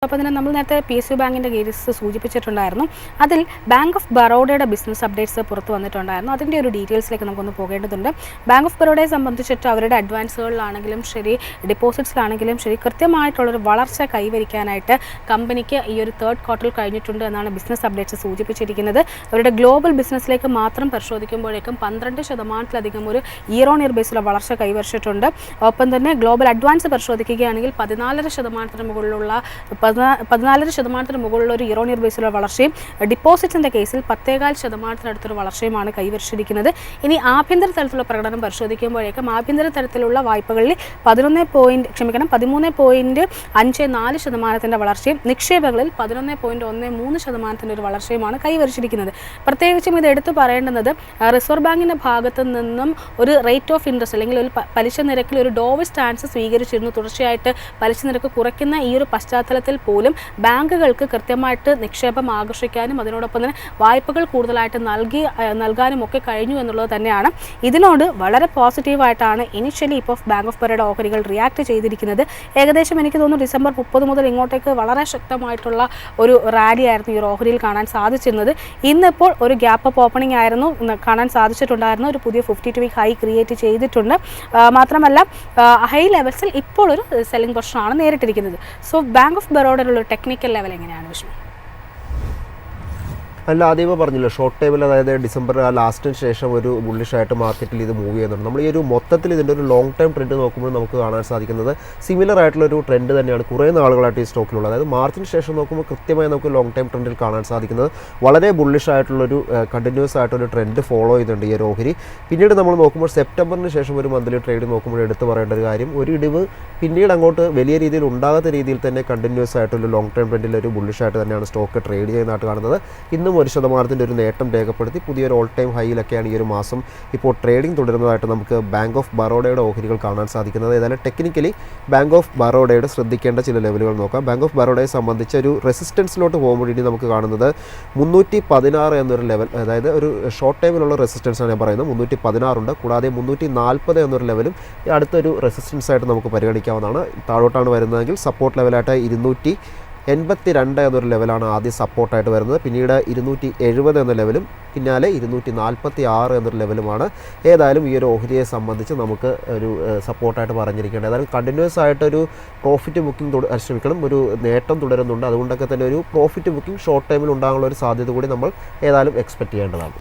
അപ്പോൾ തന്നെ നമ്മൾ നേരത്തെ PSU ബാങ്കിൻ്റെ കേസ് സൂചിപ്പിച്ചിട്ടുണ്ടായിരുന്നു. അതിൽ ബാങ്ക് ഓഫ് ബറോഡയുടെ ബിസിനസ് അപ്ഡേറ്റ്സ് പുറത്തു വന്നിട്ടുണ്ടായിരുന്നു. അതിൻ്റെ ഒരു ഡീറ്റെയിൽസിലേക്ക് നമുക്കൊന്ന് പോകേണ്ടതുണ്ട്. ബാങ്ക് ഓഫ് ബറോഡയെ സംബന്ധിച്ചിട്ട് അവരുടെ അഡ്വാൻസുകളിലാണെങ്കിലും ശരി, ഡെപ്പോസിറ്റ്സിലാണെങ്കിലും ശരി, കൃത്യമായിട്ടുള്ളൊരു വളർച്ച കൈവരിക്കാനായിട്ട് കമ്പനിക്ക് ഈ ഒരു തേർഡ് ക്വാർട്ടറിൽ കഴിഞ്ഞിട്ടുണ്ട് എന്നാണ് ബിസിനസ് അപ്ഡേറ്റ്സ് സൂചിപ്പിച്ചിരിക്കുന്നത്. അവരുടെ ഗ്ലോബൽ ബിസിനസ്സിലേക്ക് മാത്രം പരിശോധിക്കുമ്പോഴേക്കും 12% ഒരു ഇയർ ഓൺ ഇയർ ബേസിലുള്ള വളർച്ച കൈവരിച്ചിട്ടുണ്ട്. ഒപ്പം തന്നെ ഗ്ലോബൽ അഡ്വാൻസ് പരിശോധിക്കുകയാണെങ്കിൽ 14% മുകളിലുള്ള 14% മുകളിലുള്ള ഒരു ഇയർ ഓൺ ഇയർ ബേസിലുള്ള വളർച്ചയും, ഡിപ്പോസിറ്റ്സിൻ്റെ കേസിൽ 10.4% വളർച്ചയുമാണ് കൈവരിച്ചിരിക്കുന്നത്. ഇനി ആഭ്യന്തര തലത്തിലുള്ള പ്രകടനം പരിശോധിക്കുമ്പോഴേക്കും ആഭ്യന്തര തലത്തിലുള്ള വായ്പകളിൽ 13.54% വളർച്ചയും, നിക്ഷേപങ്ങളിൽ 11.13% ഒരു വളർച്ചയുമാണ് കൈവരിച്ചിരിക്കുന്നത്. പ്രത്യേകിച്ചും ഇത് എടുത്തു പറയേണ്ടുന്നത് റിസർവ് ബാങ്കിൻ്റെ ഭാഗത്തു നിന്നും ഒരു റേറ്റ് ഓഫ് ഇൻട്രസ്റ്റ് അല്ലെങ്കിൽ ഒരു പലിശ നിരക്കിൽ ഒരു ഡോവ് സ്റ്റാൻസ് സ്വീകരിച്ചിരുന്നു. തുടർച്ചയായിട്ട് പലിശ നിരക്ക് കുറയ്ക്കുന്ന ഈ ഒരു പശ്ചാത്തലത്തിൽ പോലും ബാങ്കുകൾക്ക് കൃത്യമായിട്ട് നിക്ഷേപം ആകർഷിക്കാനും അതിനോടൊപ്പം തന്നെ വായ്പകൾ കൂടുതലായിട്ട് നൽകാനും ഒക്കെ കഴിഞ്ഞു എന്നുള്ളത് തന്നെയാണ്. ഇതിനോട് വളരെ പോസിറ്റീവായിട്ടാണ് ഇനിഷ്യലി ഇപ്പോൾ ബാങ്ക് ഓഫ് ബറോഡ ഓഹരികൾ റിയാക്ട് ചെയ്തിരിക്കുന്നത്. ഏകദേശം എനിക്ക് തോന്നുന്നു ഡിസംബർ 30 മുതൽ ഇങ്ങോട്ടേക്ക് വളരെ ശക്തമായിട്ടുള്ള ഒരു റാലി ആയിരുന്നു ഈ ഒരു ഓഹരിയിൽ കാണാൻ സാധിച്ചിരുന്നത്. ഇന്നിപ്പോൾ ഒരു ഗ്യാപ്പ് അപ്പ് ഓപ്പണിംഗ് ആയിരുന്നു കാണാൻ സാധിച്ചിട്ടുണ്ടായിരുന്നു. ഒരു പുതിയ 52 വീക്ക് ഹൈ ക്രിയേറ്റ് ചെയ്തിട്ടുണ്ട്. മാത്രമല്ല ഹൈ ലെവൽസിൽ ഇപ്പോൾ ഒരു സെല്ലിംഗ് പൊസിഷനാണ് നേരിട്ടിരിക്കുന്നത്. സോ ബാങ്ക് ഓഫ് ബറോഡയിലുള്ള ടെക്നിക്കൽ ലെവൽ എങ്ങനെയാണ് വിഷ്ണു? അല്ല, ആദ്യമേ പറഞ്ഞല്ലോ ഷോർട്ട് ടൈമിൽ, അതായത് ഡിസംബർ ലാസ്റ്റിന് ശേഷം ഒരു ബുള്ളിഷായിട്ട് മാർക്കറ്റിൽ ഇത് മൂവ് ചെയ്യുന്നുണ്ട്. നമ്മൾ ഈ ഒരു മൊത്തത്തിൽ ഇതിൻ്റെ ഒരു ലോങ് ടൈം ട്രെൻഡ് നോക്കുമ്പോൾ നമുക്ക് കാണാൻ സാധിക്കുന്നത് സിമിലർ ആയിട്ടുള്ളൊരു ട്രെൻഡ് തന്നെയാണ് കുറേ നാളുകളായിട്ട് ഈ സ്റ്റോക്കിലുള്ളത്. അതായത് മാർച്ചിന് ശേഷം നോക്കുമ്പോൾ കൃത്യമായി നമുക്ക് ലോങ് ടൈം ട്രെൻഡിൽ കാണാൻ സാധിക്കുന്നത് വളരെ ബുള്ളിഷായിട്ടുള്ളൊരു കണ്ടിന്യൂസ് ആയിട്ടൊരു ട്രെൻഡ് ഫോളോ ചെയ്യുന്നുണ്ട് ഈ ഒരു ഓഹരി. പിന്നീട് നമ്മൾ നോക്കുമ്പോൾ സെപ്റ്റംബറിന് ശേഷം ഒരു മന്ത്ലി ട്രേഡ് നോക്കുമ്പോൾ എടുത്ത് പറയേണ്ട ഒരു കാര്യം, ഒരു ഇടിവ് പിന്നീട് അങ്ങോട്ട് വലിയ രീതിയിൽ ഉണ്ടാകാത്ത രീതിയിൽ തന്നെ കണ്ടിന്യൂസ് ആയിട്ടുള്ള ലോങ് ടൈം ട്രെൻഡിൽ ഒരു ബുള്ളിഷായിട്ട് തന്നെയാണ് സ്റ്റോക്ക് ട്രേഡ് ചെയ്യുന്നതായിട്ട് കാണുന്നത്. ഇന്നും 1% ഒരു നേട്ടം രേഖപ്പെടുത്തി പുതിയൊരു ഓൾ ടൈം ഹൈയിലൊക്കെയാണ് ഈ ഒരു മാസം ഇപ്പോൾ ട്രേഡിംഗ് തുടരുന്നതായിട്ട് നമുക്ക് ബാങ്ക് ഓഫ് ബറോഡയുടെ ഓഹരികൾ കാണാൻ സാധിക്കുന്നത്. ഏതായാലും ടെക്നിക്കലി ബാങ്ക് ഓഫ് ബറോഡയുടെ ശ്രദ്ധിക്കേണ്ട ചില ലെവലുകൾ നോക്കാം. ബാങ്ക് ഓഫ് ബറോഡയെ സംബന്ധിച്ച് ഒരു റെസിസ്റ്റൻസിലോട്ട് പോകുമ്പോൾ ഇനി നമുക്ക് കാണുന്നത് 316 എന്നൊരു ലെവൽ, അതായത് ഒരു ഷോർട്ട് ടൈമിലുള്ള റെസിസ്റ്റൻസ് ആണ് ഞാൻ പറയുന്നത്. 316 ഉണ്ട്. കൂടാതെ 340 എന്നൊരു ലെവലും അടുത്തൊരു റെസിസ്റ്റൻസ് ആയിട്ട് നമുക്ക് പരിഗണിക്കാവുന്നതാണ്. താഴോട്ടാണ് വരുന്നതെങ്കിൽ സപ്പോർട്ട് ലെവലായിട്ട് 282 എന്നൊരു ലെവലാണ് ആദ്യം സപ്പോർട്ടായിട്ട് വരുന്നത്. പിന്നീട് 270 എന്ന ലെവലും പിന്നാലെ 246 എന്നൊരു ലെവലുമാണ് ഏതായാലും ഈ ഒരു ഓഹരിയെ സംബന്ധിച്ച് നമുക്ക് ഒരു സപ്പോർട്ടായിട്ട് പറഞ്ഞിരിക്കേണ്ടത്. ഏതായാലും കണ്ടിന്യൂസ് ആയിട്ടൊരു പ്രോഫിറ്റ് ബുക്കിംഗ് ഒരു നേട്ടം തുടരുന്നുണ്ട്. അതുകൊണ്ടൊക്കെ തന്നെ ഒരു പ്രോഫിറ്റ് ബുക്കിംഗ് ഷോർട്ട് ടൈമിൽ ഉണ്ടാകാനുള്ള ഒരു സാധ്യത കൂടി നമ്മൾ ഏതായാലും എക്സ്പെക്റ്റ് ചെയ്യേണ്ടതാണ്.